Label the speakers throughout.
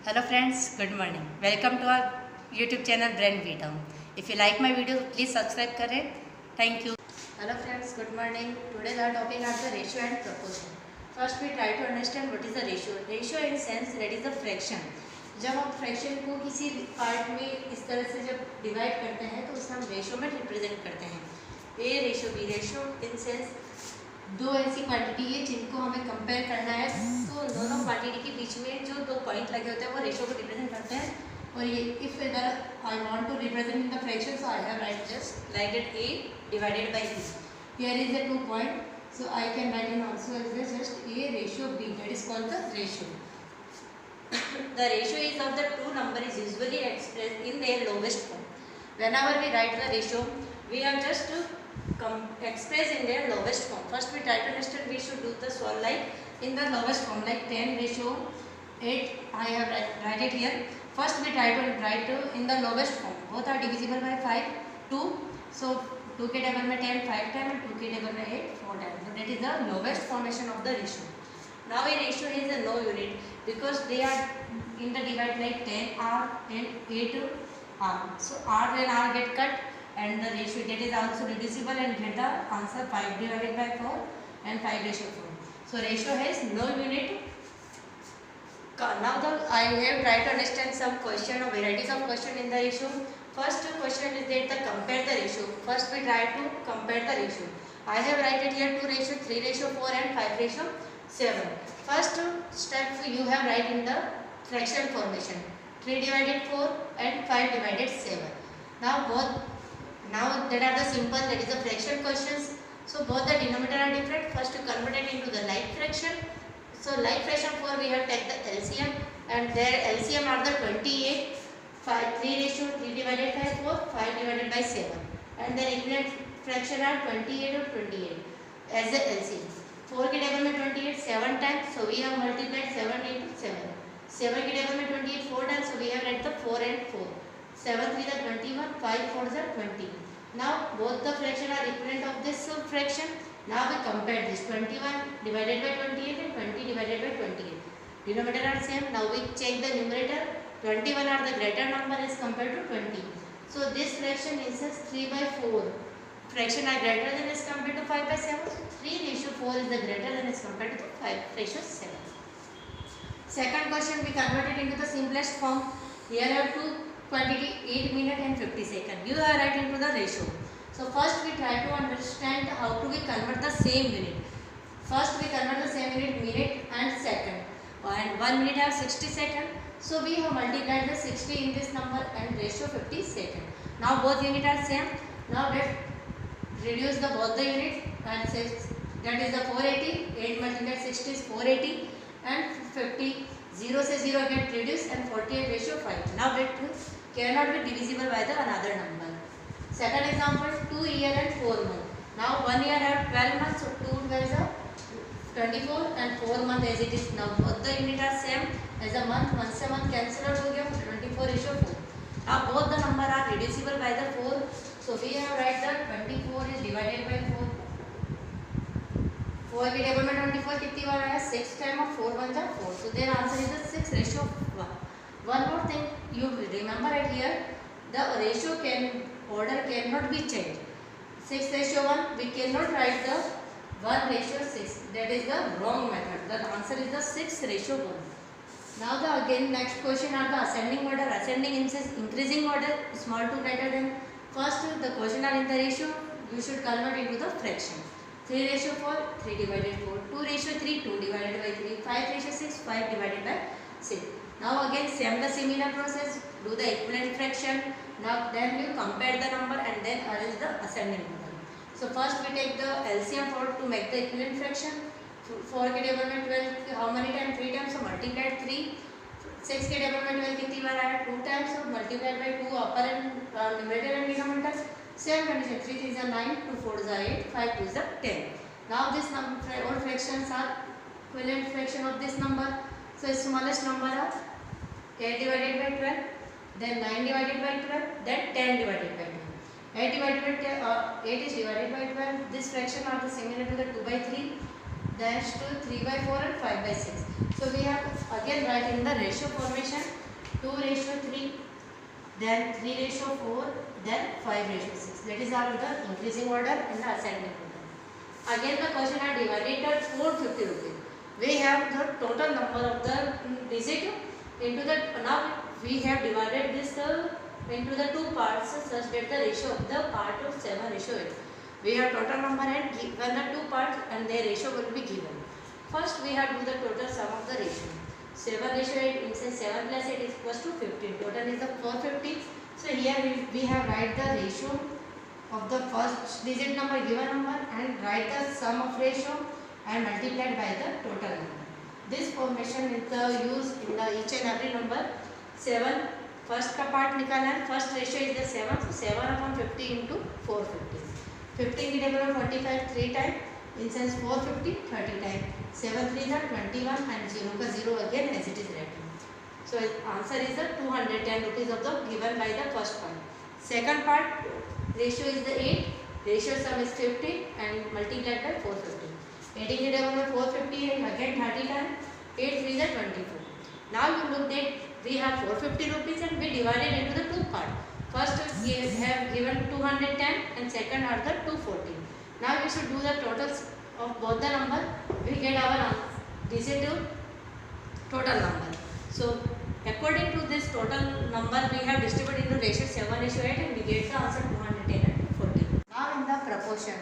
Speaker 1: Hello friends, good morning. Welcome to our YouTube channel Brain Vita. If you like my video, please subscribe करें. Thank you. Hello friends, good morning. Today the topic are the ratio and proportion. First we try to understand what is the ratio. Ratio in sense that is the fraction. जब हम fraction को किसी part में इस तरह से जब divide करते हैं तो उसे हम रेशो में रिप्रेजेंट करते हैं. A ratio B ratio in sense दो ऐसी क्वांटिटी है जिनको हमें कंपेयर करना है, तो दोनों क्वांटिटी के बीच में जो दो पॉइंट लगे होते हैं वो रेशो को रिप्रेजेंट करते हैं. और ये if I want to represent in the fraction, so I have write just like that A divided by B. Here is the 2 point, so I can write in also as just a ratio b, that is called the ratio. The ratio is of the two number is usually expressed in their lowest form. Whenever we write the ratio, we have just to express in their lowest form. First we try to understand, we should do the solve like in the lowest form, like 10 ratio 8. I have write it here. First we try to write in the lowest form. Both are divisible by 5 2. So 2 के table में 10 5 time and 2 के table में 8 4 time. So that is the lowest formation of the ratio. Now a ratio is a no unit because they are in the divide like 10 r and 8 r. So r and r get cut and the ratio that is also reducible and get the answer 5 divided by 4 and 5 ratio 4. So ratio has no unit. Now I have tried to understand some question or varieties of question in the ratio. First question is that the compare the ratio. First we try to compare the ratio. I have write it here 2 ratio 3 ratio 4 and 5 ratio 7. First step you have write in the fraction formation 3 divided 4 and 5 divided 7. Now that are the simple, that is the fraction questions. So both the denominator are different. First to convert it into the like fraction. So like fraction 4 we have take the LCM and their LCM are the 28 3 ratio 3 divided by 4 5 divided by 7 and their equivalent fraction are 28 or 28 as the LCM. 4 के table में 28 7 times, so we have multiplied 7 into 7. 7 के table में 28 4 times, so we have write the 4 and 4. 7 3 the 21 5 4 the 20. Now both the fraction are equivalent of this fraction. Now we compare this 21 divided by 28 and 20 divided by 28. Denominator are same. Now we check the numerator. 21 are the greater number as compared to 20. So this fraction is 3 by 4. Fraction are greater than as compared to 5 by 7. So 3 ratio 4 is the greater than as compared to 5 ratio 7. Second question we converted into the simplest form. Here are two quantity 8 minute and 50 second. You are right into the ratio. So first we try to understand how to we convert the same unit. First we convert the same unit minute and second. And 1 minute have 60 second. So we have multiplied the 60 in this number and ratio 50 second. Now both unit are same. Now let's reduce the both the unit and say that is the 480. 8 multiplied 60 is 480 and 50. 0 से 0 get reduced and 48 ratio 5. Now that cannot be divisible by the another number. Second example 2 year and 4 month. Now 1 year have 12 months, so 2 12 are 24 and 4 month as it is. Now both the unit are same as a month. 1 से month cancel out हो गया 24 ratio 4. Now both the number are reducible by the 4. So we have write the 24 is divided by 4. 4 के table में 24 कितनी बार आया 6 time और 4 1 जा 4. So their answer is the 6 ratio 1. One more thing you remember it here, the ratio order cannot be changed. 6 ratio 1 we cannot write the 1 ratio 6. That is the wrong method. The answer is the 6 ratio 1. Now the again next question are the ascending order. Ascending in says increasing order, small to greater than. First the question are in the ratio, you should convert into the fraction. 3 ratio 4 3 divided 4. 2 ratio 3 2 divided by 3. 5 ratio 6 5 divided by 6. Now again same the similar process, do the equivalent fraction. Now then you compare the number and then arrange the ascending order. So first we take the LCM for to make the equivalent fraction. 4 के table में 12 how many times 3 times, so multiplied 3. 6 के table में 12 कितनी बार आया 2 times, so multiplied by 2 upper and numerator and denominator. Same condition 3 3 is 9 2 4 is 8 5 2 is 10. Now this number all fractions are equivalent fraction of this number. So smallest number are 8 divided by 12, then 9 divided by 12, then 10 divided by 12. 8 divided by 8 is divided by 12. This fraction are the similar to the 2 by 3. dash to 3/4 and 5/6. So we have again write in the ratio formation 2:3, then 3:4, then 5:6. That is our the increasing order and the ascending order. Again the question are divided at 450 rupees. We have the total number of the digit into the, now we have divided this into the two parts such that the ratio of the part of 7:8. We have total number and given the two parts and their ratio will be given. First we have to do the total sum of the ratio. 7:8 means 7 plus 8 is equals to 15. Total is the 450. So here we have write the ratio of the first digit number given number and write the sum of ratio and multiplied by the total number. This formation is the used in the each and every number. 7 first का part निकालना है. First ratio is the 7. So 7/50 into 450. 15 की table में 45 3 time. In sense 450 30 time. 7 3 are 21 and 0 का 0 again as it is written. So answer is the 210 rupees of the given by the first part. Second part ratio is the 8. Ratio sum is 50 and multiplied by 450. 18 की table में 450 है again 30 time. 8 3 are 24. Now you look at we have 450 rupees and we divided into the two parts. First we have given 210 and second are the 240. Now we should do the totals of both the number. We get our digit total number. So according to this total number we have distributed into ratio 7:8 and we get the answer 210 and 240. Now in the proportion,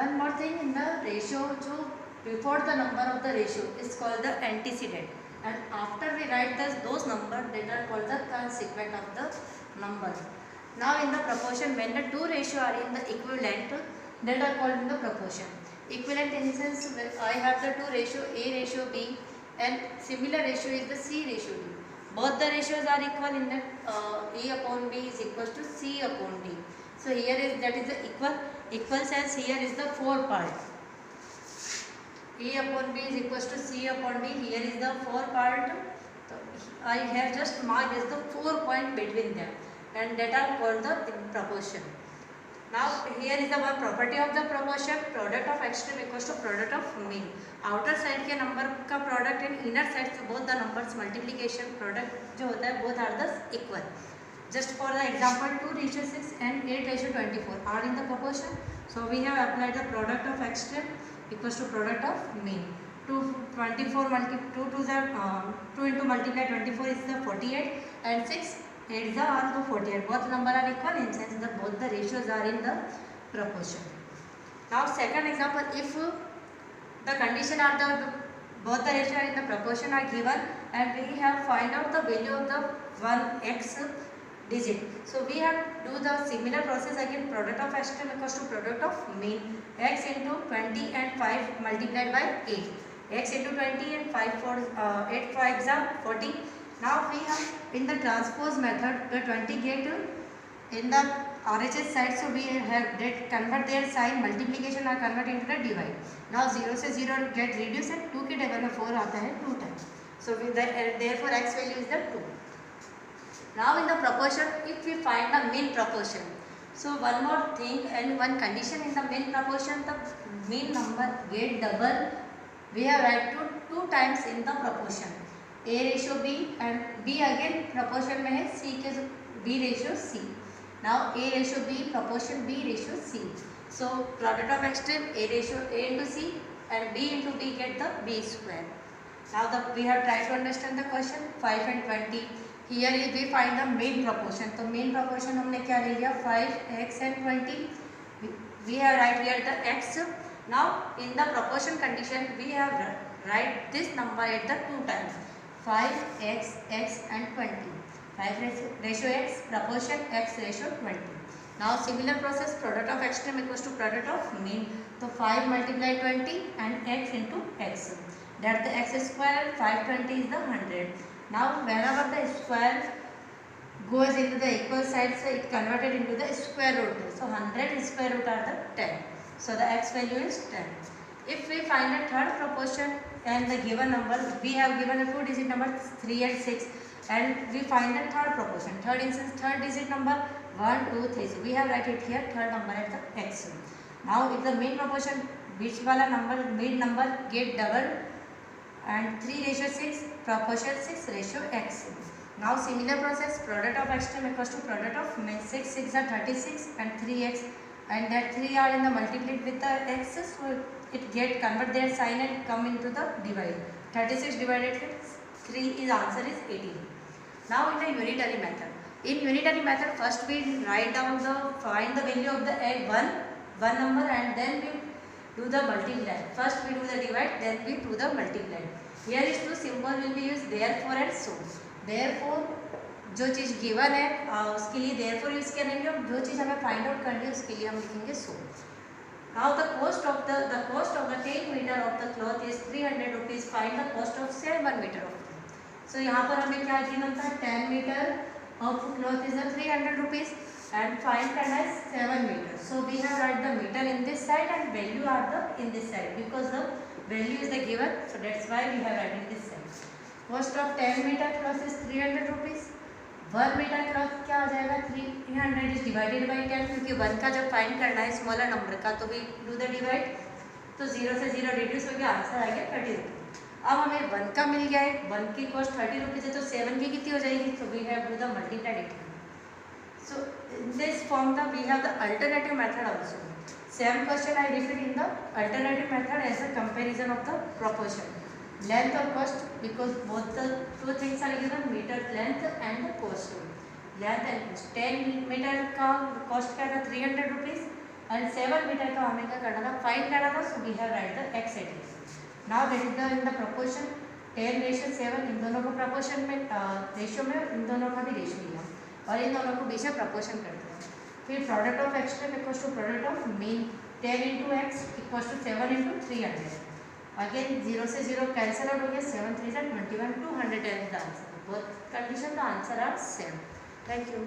Speaker 1: one more thing in the ratio, जो before the number of the ratio is called the antecedent, and after we write those numbers that are called the consequent of the number. Now in the proportion, when the two ratio are in the equivalent, that are called in the proportion. Equivalent in the sense I have the two ratio A ratio B and similar ratio is the C ratio D. Both the ratios are equal in that A upon B is equals to C upon D. So here is that is the equal sense. Here is the 4 part. A upon B is equals to C upon D. Here is the 4 part. So I have just marked as the 4 point between them and that are called the proportion. Now here is the one property of the proportion. Product of extreme equals to product of mean. Outer side के number का product and inner side से both the numbers multiplication product जो होता है both are the equal. Just for the example 2:6 and 8:24 are in the proportion. So we have applied the product of extreme equals to product of mean. 2 into multiply 24 is the 48 and 6 8 is the 48. Both number are equal in sense that both the ratios are in the proportion. Now second example, if the condition are the both the ratio are in the proportion are given and we have find out the value of the one x digit. So we have do the similar process again. Product of extreme equals to product of mean. X into 20 and 5 multiplied by 8. X into 20 and 5 for 8 for example 40. Now we have in the transpose method the 20 get in the RHS side, so we have that convert their sign, multiplication are converted into the divide. Now 0 से 0 get reduced and 2 के table में 4 आता है 2 times. So therefore x value is the 2. Now in the proportion, if we find the mean proportion, so one more thing and one condition in the mean proportion, the mean number get double. We have write to 2 times in the proportion. A ratio B and B again proportion में है C के B ratio C. Now A ratio B proportion B ratio C. So product of extreme A ratio A into C and B into B get the B square. Now we have tried to understand the question 5 and 20. Here we find the mean proportion. तो mean proportion हमने क्या ले लिया 5x and 20. We have write here the x. Now in the proportion condition we have write this number at the 2 times. 5x x and 20. 5 ratio x proportion x ratio 20. Now similar process, product of extreme equals to product of mean. So 5 multiply 20 and x into x. That the x square 520 is the 100. Now whenever the square goes into the equal side, so it converted into the square root. So 100 square root are the 10. So the x value is 10. If we find a third proportion and the given number, we have given a 2-digit number 3 and 6 and we find a third proportion. Third instance, third digit number 1, 2, 3. So we have write it here third number at the x. Now if the mean proportion बीच वाला number mid number get double and 3:6 proportion 6:x. Now similar process, product of extreme equals to product of min. 6 are 36 and 3x, and that 3 are in the multiplied with the x, so it get convert their sign and come into the divide. 36 divided with 3 is answer is 18. Now in the unitary method. In unitary method, first we write down the find the value of the one number, and then we do the multiply. First we do the divide, then we do the multiply. Here is two symbol will be used, therefore and so. Therefore जो चीज़ given है उसके लिए therefore use करेंगे, और जो चीज़ हमें find out करनी है उसके लिए हम लिखेंगे so. Now the cost of the 10 meter of the cloth is 300 rupees. Find the cost of 7 meter of cloth. So यहाँ पर हमें क्या गिवन था, 10 meter of cloth is 300 rupees and find करना है 7 meter. So we have write the meter in this side and value are the in this side because the value is the given. So that's why we have written this side. Cost of 10 meter cloth is 300 rupees. 1 meter cloth क्या आ जाएगा, 300 is divided by 10, क्योंकि 1 का जब find करना है smaller number का तो we do the divide, तो 0 से 0 रिड्यूस हो गया, आंसर आ गया 30 रुपीज़. अब हमें 1 का मिल गया है, 1 की कॉस्ट 30 रुपीज़ है, तो 7 की कितनी हो जाएगी, तो we have do the multiplied. So in this form we have the alternative method also. Same question I repeat in the alternative method as a comparison of the proportion. Length or cost, because both the two things are given, meter length and the cost. Length and cost. 10 meter का cost क्या था 300 rupees and 7 meter का हमें क्या करना था, find करना था. So we have write the x at this. Now that is the in the proportion 10:7, इन दोनों को proportion में रेशियो में इन दोनों का भी रेशियो लिया और इन दोनों को बीच में proportion करते हैं. फिर product of extreme equals to product of mean 10 into x equals to 7 into 300. Again 0 से 0 cancel out हो गया, 7 3 21, 210 is the answer. Both condition the answer are same. Thank you.